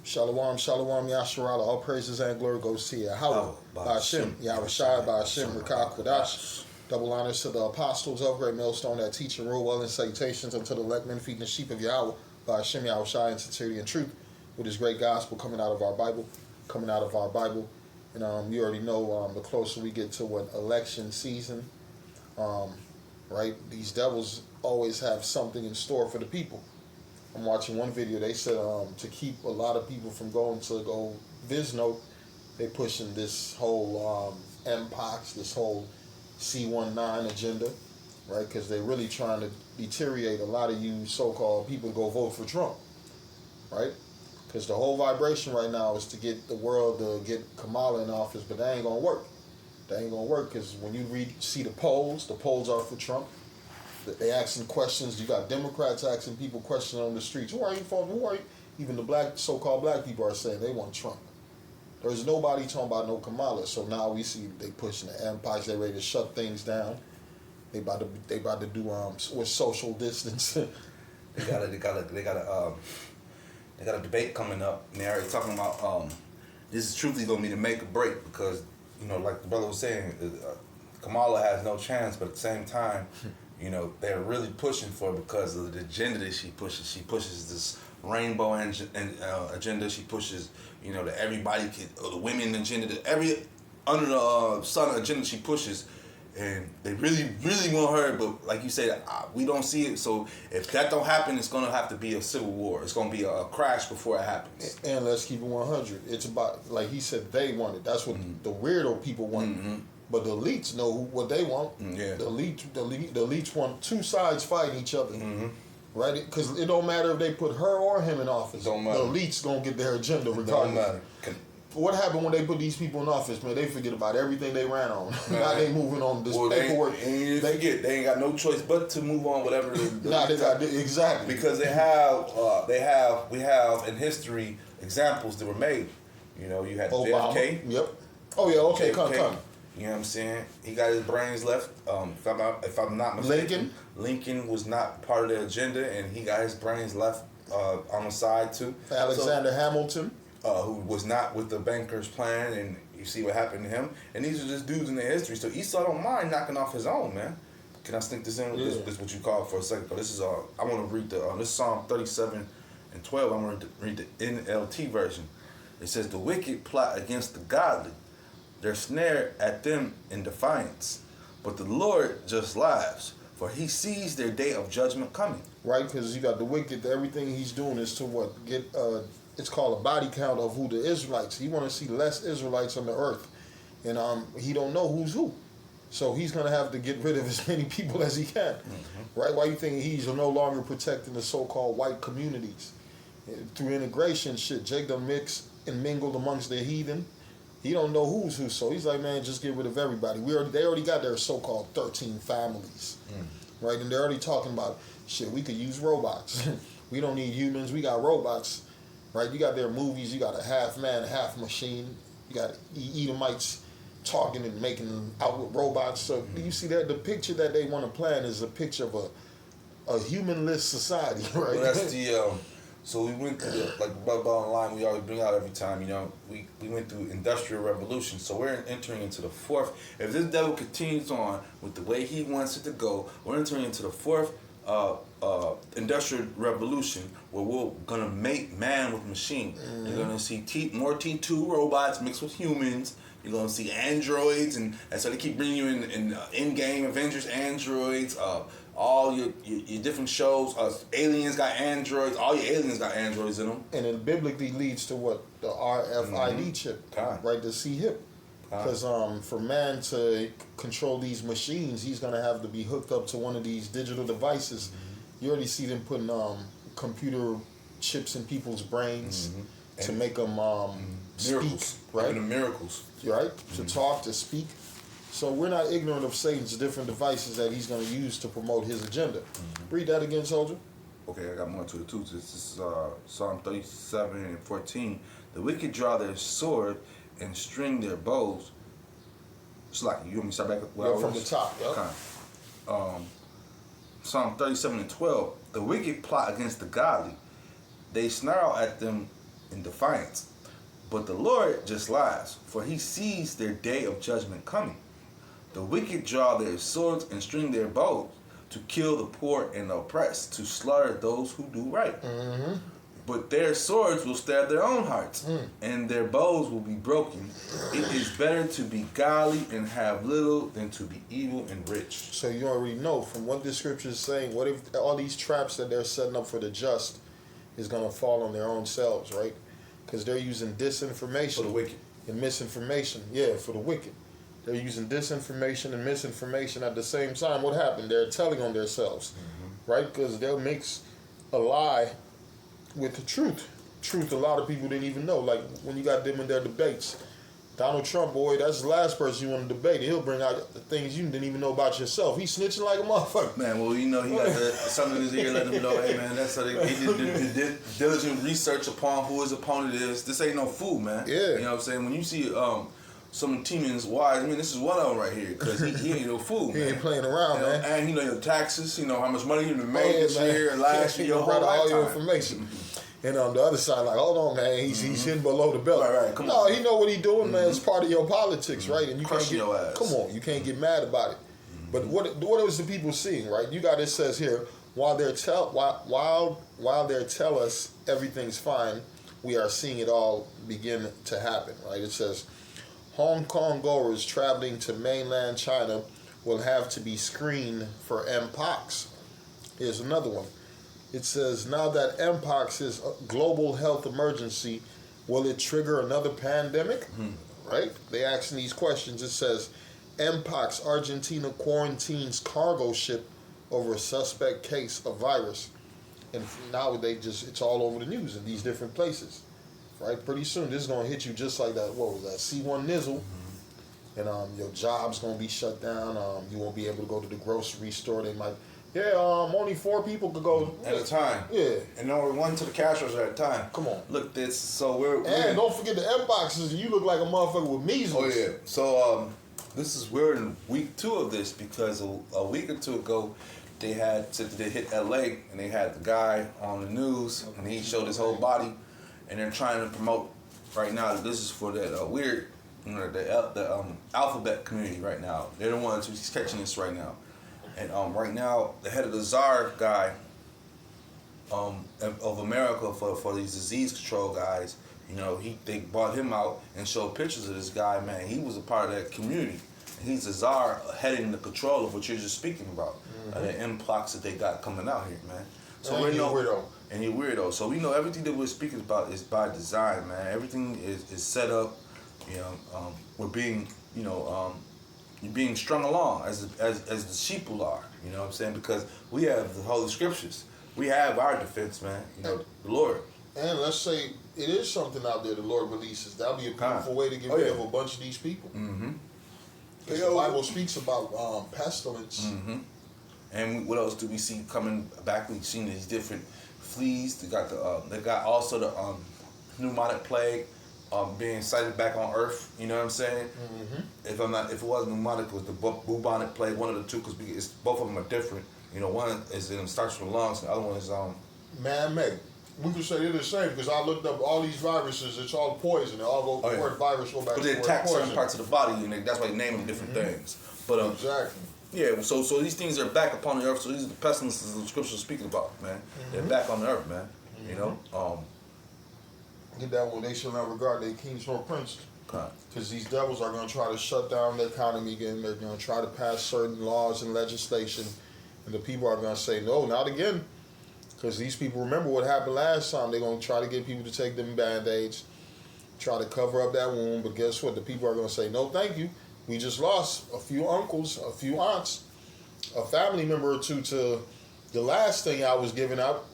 Shalom, shalom, Yasharala. All praises and glory goes to Yahweh, Ba'ashem, Yahushai, Ba'ashem, Rakah, Kodash. Double honors to the apostles of Great Millstone that teach and rule well, and salutations unto the elect men feeding the sheep of Yahweh, Ba'ashem, Yahushai, in sincerity and truth, with his great gospel coming out of our Bible, And you already know the closer we get to what election season, right? These devils always have something in store for the people. I'm watching one video. They said to keep a lot of people from going to go Visno, they pushing this whole MPOX, this whole C19 agenda, right? Because they're really trying to deteriorate a lot of you so-called people to go vote for Trump, right? Because the whole vibration right now is to get the world to get Kamala in office, but that ain't gonna work. That ain't gonna work because when you see the polls are for Trump. They asking questions. You got Democrats asking people questions on the streets. Who are you from? Who are you? Even the so-called black people are saying they want Trump. There's nobody talking about no Kamala. So now we see they pushing the empires. They ready to shut things down. They about to do with social distance. They got a debate coming up. And they're already talking about this is truthfully gonna be the make or break because like the brother was saying, Kamala has no chance, but at the same time. They're really pushing for it because of the agenda that she pushes. She pushes this rainbow agenda. She pushes, that everybody the women agenda, every under the sun agenda she pushes. And they really, really want her, but like you said, we don't see it. So if that don't happen, it's going to have to be a civil war. It's going to be a crash before it happens. And let's keep it 100. It's about, like he said, they want it. That's what the weirdo people want. Mm-hmm. But the elites know what they want. Yeah. The elites want two sides fighting each other, right? Because it don't matter if they put her or him in office. Don't matter. The elites gonna get their agenda regardless. Don't matter. What happened when they put these people in office, man? They forget about everything they ran on. Now they moving on this paperwork. They ain't got no choice but to move on whatever. Exactly because we have in history examples that were made. You had Obama. JFK. Yep. Oh yeah. Okay. Come. You know what I'm saying? He got his brains left. If I'm not mistaken, Lincoln was not part of the agenda, and he got his brains left on the side too. Alexander Hamilton, who was not with the bankers' plan, and you see what happened to him. And these are just dudes in their history. So Esau don't mind knocking off his own, man. Can I sneak this in? Yeah. This is what you call it for a second. But this is I want to read this Psalm 37 and 12. I want to read the NLT version. It says, "The wicked plot against the godly. They're snared at them in defiance. But the Lord just laughs, for he sees their day of judgment coming." Right, because you got the wicked, everything he's doing is to get, it's called a body count of who the Israelites. He want to see less Israelites on the earth. And he don't know who's who. So he's going to have to get rid of as many people as he can. Mm-hmm. Right? Why you think he's no longer protecting the so-called white communities? Through integration, Jake done mixed and mingled amongst the heathen. He don't know who's who, so he's like, man, just get rid of everybody. They already got their so-called 13 families, right? And they're already talking about, we could use robots. We don't need humans, we got robots, right? You got their movies, you got a half man, half machine. You got Edomites talking and making out with robots. So you see that the picture that they want to plan is a picture of a humanless society, right? Well, that's the... So we went through, like the bottom line we always bring out every time, we went through Industrial Revolution. So we're entering into the fourth. If this devil continues on with the way he wants it to go, we're entering into the fourth Industrial Revolution where we're going to make man with machine. You're going to see more T2 robots mixed with humans. You're going to see androids, and so they keep bringing you in-game Avengers androids, all your different shows. Aliens got androids. All your aliens got androids in them. And it biblically leads to what? The RFID chip, right? The C-hip. Because for man to control these machines, he's going to have to be hooked up to one of these digital devices. You already see them putting computer chips in people's brains to make them miracles, speak, right? The miracles. Right? To talk, to speak. So we're not ignorant of Satan's different devices that he's going to use to promote his agenda. Read that again, soldier. Okay, I got more to it too. This is Psalm 37 and 14. "The wicked draw their sword and string their bows." It's like, you want me to start back from the top, yeah. Okay. Psalm 37 and 12. "The wicked plot against the godly. They snarl at them in defiance. But the Lord just laughs, for he sees their day of judgment coming. The wicked draw their swords and string their bows to kill the poor and the oppressed, to slaughter those who do right. Mm-hmm. But their swords will stab their own hearts, and their bows will be broken. It is better to be godly and have little than to be evil and rich. So you already know from what the scripture is saying, what if all these traps that they're setting up for the just is going to fall on their own selves, right? Because they're using disinformation. For the wicked. And misinformation. Yeah, for the wicked. They're using disinformation and misinformation at the same time. What happened? They're telling on themselves, right? Because they'll mix a lie with the truth. Truth a lot of people didn't even know. Like when you got them in their debates. Donald Trump, boy, that's the last person you want to debate. He'll bring out the things you didn't even know about yourself. He's snitching like a motherfucker. Man, well, you know, he got something in his ear letting him know, hey, man, that's how he did diligent research upon who his opponent is. This ain't no fool, man. Yeah. You know what I'm saying? When you see some Timon's wise, I mean, this is one of them right here, because he ain't no fool, man. He ain't playing around, man. And you know your taxes, you know how much money you've made this year, last year, your whole all your lifetime. information. And on the other side, like, hold on, man, he's hitting below the belt. Right, come no, on. he know what he doing, man. It's part of your politics, right? And you Crushing can't your ass. Come on, you can't get mad about it. But what is the people seeing, right? You got, it says here, while they tell us everything's fine, we are seeing it all begin to happen, right? It says Hong Kong goers traveling to mainland China will have to be screened for Mpox. Here's another one. It says, now that Mpox is a global health emergency, will it trigger another pandemic? Right? They asking these questions. It says, Mpox, Argentina quarantines cargo ship over a suspect case of virus. And now it's all over the news in these different places. Right? Pretty soon, this is going to hit you just like that, what was that, C1 Nizzle. And your job's going to be shut down. You won't be able to go to the grocery store. They might... Yeah, only 4 people could go At a time. Yeah. And only one to the cash register at a time. Come on. Look, this, so we're And don't forget the M-boxes. You look like a motherfucker with measles. Oh, yeah. So, we're in week 2 of this, because a week or 2 ago, they hit LA, and they had the guy on the news, and he showed his whole body, and they're trying to promote right now that this is for that weird, you know, the alphabet community right now. They're the ones who's catching this right now. And right now, the head of the czar guy of America for these disease control guys, you know, they brought him out and showed pictures of this guy, man. He was a part of that community. He's the czar heading the control of what you're just speaking about, the Mpox that they got coming out here, man. So and he's weirdo. And he's weirdo. So we know everything that we're speaking about is by design, man. Everything is set up. You know, we're being, you know, you're being strung along as the sheeple are, you know what I'm saying? Because we have the Holy Scriptures. We have our defense, man, you know, the Lord. And let's say it is something out there the Lord releases. That'll be a beautiful way to get rid of a bunch of these people. Because the Bible speaks about pestilence. And what else do we see coming back? We've seen these different fleas. They got also the pneumonic plague. Being sighted back on Earth, you know what I'm saying? If it wasn't pneumonic, it was the bubonic plague, one of the two, because both of them are different. You know, one starts from the lungs, and the other one is man-made. We could say they're the same, because I looked up all these viruses. It's all poison. They all go word virus go back. But to they the attack word certain parts of the body, and that's why they name them different things. But exactly. Yeah, so these things are back upon the earth. So these are the pestilences the scriptures are speaking about, man. They're back on the earth, man. You know. Get that one. They shall not regard their kings nor princes. Because these devils are going to try to shut down the economy again. They're going to try to pass certain laws and legislation. And the people are going to say, no, not again. Because these people remember what happened last time. They're going to try to get people to take them Band-Aids, try to cover up that wound. But guess what? The people are going to say, no, thank you. We just lost a few uncles, a few aunts, a family member or two to the last thing I was giving out.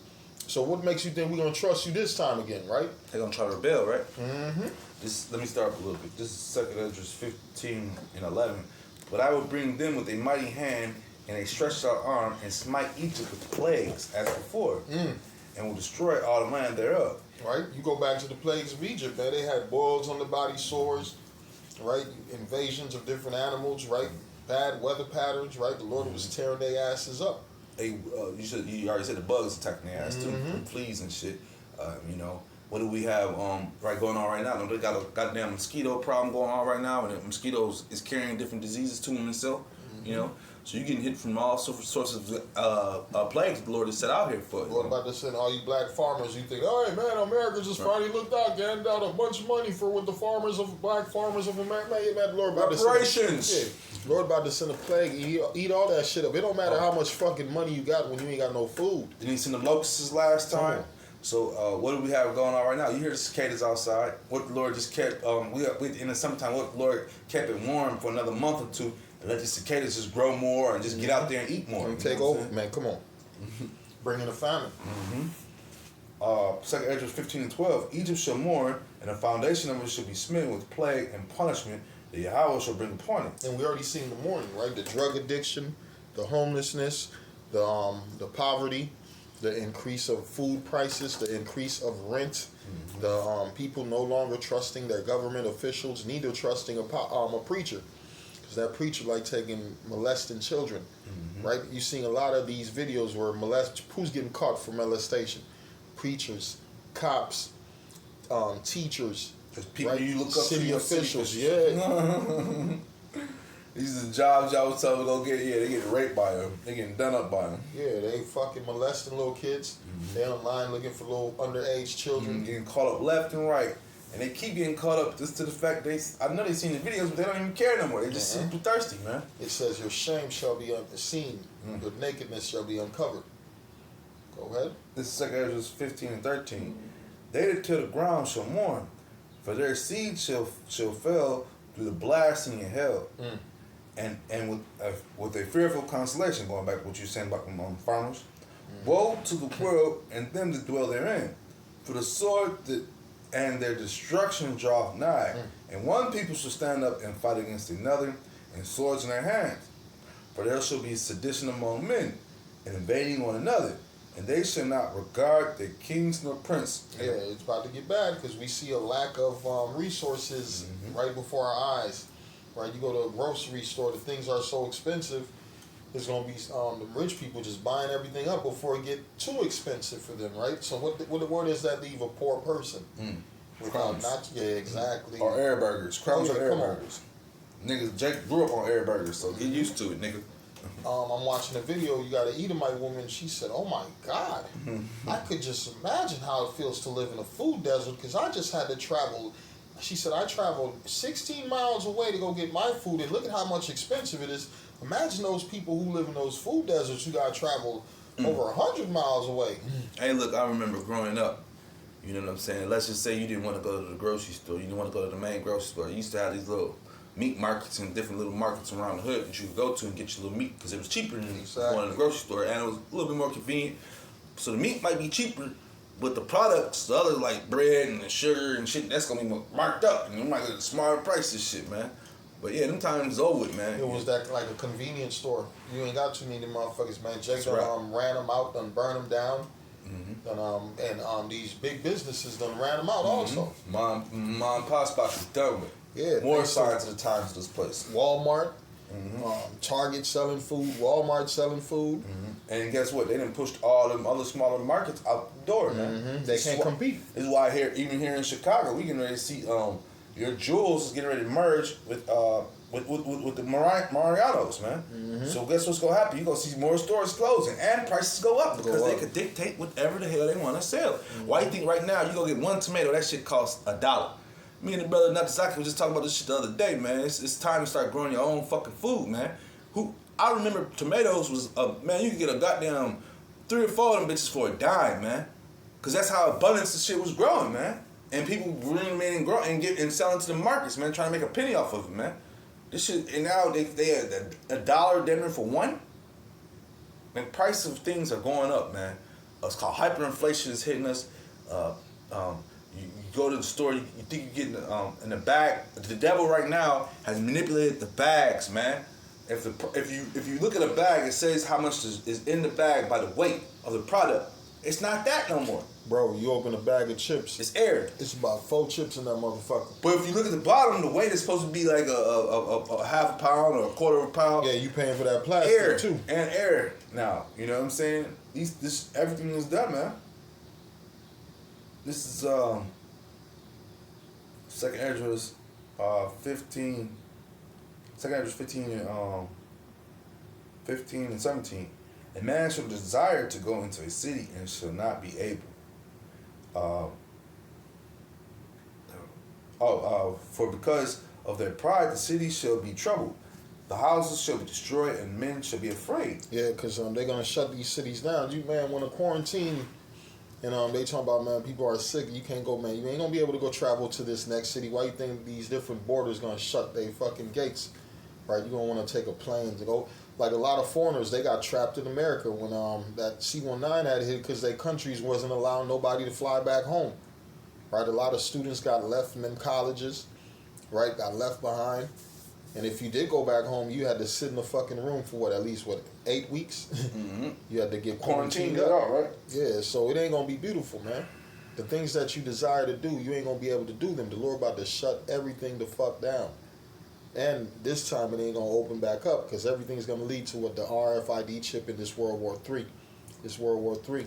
So what makes you think we're going to trust you this time again, right? They're going to try to rebel, right? Let me start up a little bit. This is 2 Ezra 15 and 11. But I will bring them with a mighty hand and a stretched out arm and smite Egypt with plagues as before, and will destroy all the land thereof. Right? You go back to the plagues of Egypt, man. They had boils on the body, sores, right? Invasions of different animals, right? Bad weather patterns, right? The Lord was tearing their asses up. You already said the bugs attacking their ass too, from fleas and shit. You know, What do we have right going on right now? They got a goddamn mosquito problem going on right now, and the mosquitoes is carrying different diseases to them itself. You know, so you're getting hit from all sources of plagues the Lord has set out here for. What about to send all you black farmers? You think, all right, man, America just finally looked out, getting out a bunch of money for what the black farmers of America. Man, Lord about reparations. To send, Lord about to send a plague. Eat all that shit up. It don't matter how much fucking money you got when you ain't got no food. Didn't he send the locusts last time? So what do we have going on right now? You hear the cicadas outside. What the Lord just kept, we in the summertime, what the Lord kept it warm for another month or two, and let the cicadas just grow more and just get out there and eat more. And take over, man. Come on. Bring in a famine. 2 Ezra 15 and 12. Egypt shall mourn, and the foundation of it shall be smitten with plague and punishment that Yahweh shall bring upon it. And we already seen the mourning, right? The drug addiction, the homelessness, the poverty, the increase of food prices, the increase of rent, the people no longer trusting their government officials, neither trusting a preacher, because that preacher like molesting children, right? You seen a lot of these videos where who's getting caught for molestation? Preachers, cops, teachers, people right? you look up city to, officials, yeah. These are the jobs y'all was telling me go get. Yeah, they getting raped by them. They getting done up by them. Yeah, they fucking molesting little kids. They online looking for little underage children. Getting caught up left and right. And they keep getting caught up just to the fact I know they seen the videos, but they don't even care no more. They just super thirsty, man. It says your shame shall be seen, your nakedness shall be uncovered. Go ahead. This is 2 Ezra 15 and 13. They that till the ground shall mourn, for their seed shall fail through the blasting in hell. And with a fearful consolation, going back to what you were saying about farmers, woe to the world and them that dwell therein, for the sword and their destruction draweth nigh. And one people shall stand up and fight against another, and swords in their hands. For there shall be sedition among men, and invading one another, and they shall not regard their kings nor prince. Yeah, it's about to get bad because we see a lack of resources right before our eyes. Right, you go to a grocery store, the things are so expensive. There's gonna be the rich people just buying everything up before it get too expensive for them, right? So where does that leave a poor person? Crumbs. Exactly. Or air burgers. Crumbs or air come on. burgers. Niggas, Jake grew up on air burgers, so get used to it, nigga. I'm watching a video. You got an Edomite woman. She said, "Oh my God, I could just imagine how it feels to live in a food desert because I just had to travel." She said, "I traveled 16 miles away to go get my food, and look at how much expensive it is. Imagine those people who live in those food deserts who got to travel over 100 miles away." Hey, look, I remember growing up. You know what I'm saying? Let's just say you didn't want to go to the grocery store. You didn't want to go to the main grocery store. You used to have these little meat markets and different little markets around the hood that you could go to and get your little meat because it was cheaper than going to the grocery store, and it was a little bit more convenient. So the meat might be cheaper, but the products, the other like bread and the sugar and shit, that's gonna be marked up, and you might get a smaller price this shit, man. But yeah, them times is over with, man. It was that like a convenience store. You ain't got too many motherfuckers, man. Jake done right. ran them out, done burn them down. And these big businesses done ran them out also. Mom and pop spots is done with. Yeah, More signs of the times of this place. Walmart, Target selling food, Walmart selling food. And guess what? They done pushed all them other smaller markets out the door, man. They can't compete. This is why even here in Chicago, we getting ready to see your Jewels is getting ready to merge with the Marianos, man. So guess what's gonna happen? You're gonna see more stores closing and prices go up because they could dictate whatever the hell they want to sell. Why you think right now you go get one tomato, that shit costs $1? Me and the brother Natsaki was just talking about this shit the other day, man. It's time to start growing your own fucking food, man. I remember tomatoes was man, you could get a goddamn 3 or 4 of them bitches for $10, man. Cause that's how abundance of shit was growing, man. And people bring them in and grow and selling to the markets, man, trying to make a penny off of it, man. This shit, and now they had $1 dinner for one. Man, price of things are going up, man. It's called hyperinflation is hitting us. You go to the store, you think you're getting in the bag. The devil right now has manipulated the bags, man. If you look at a bag, it says how much is in the bag by the weight of the product. It's not that no more. Bro, you open a bag of chips. It's air. It's about 4 chips in that motherfucker. But if you look at the bottom, the weight is supposed to be like a half a pound or a quarter of a pound. Yeah, you paying for that plastic air too. And air now. You know what I'm saying? Everything is done, man. This is second address 15. Second address 15 and 17. A man shall desire to go into a city and shall not be able. For because of their pride, the city shall be troubled. The houses shall be destroyed, and men shall be afraid. Yeah, because they're gonna shut these cities down. You man, when a quarantine, and they talking about, man, people are sick. You can't go, man. You ain't gonna be able to go travel to this next city. Why you think these different borders gonna shut their fucking gates? Right? You gonna want to take a plane to go. Like a lot of foreigners, they got trapped in America when that C-19 had hit because their countries wasn't allowing nobody to fly back home. Right? A lot of students got left in them colleges. Right? Got left behind. And if you did go back home, you had to sit in the fucking room for what, at least 8 weeks? Mm-hmm. You had to get Quarantined quarantined up. out, right? Yeah, so it ain't gonna be beautiful, man. The things that you desire to do, you ain't gonna be able to do them. The Lord about to shut everything the fuck down. And this time it ain't gonna open back up because everything's gonna lead to what the RFID chip in this World War III. This World War III.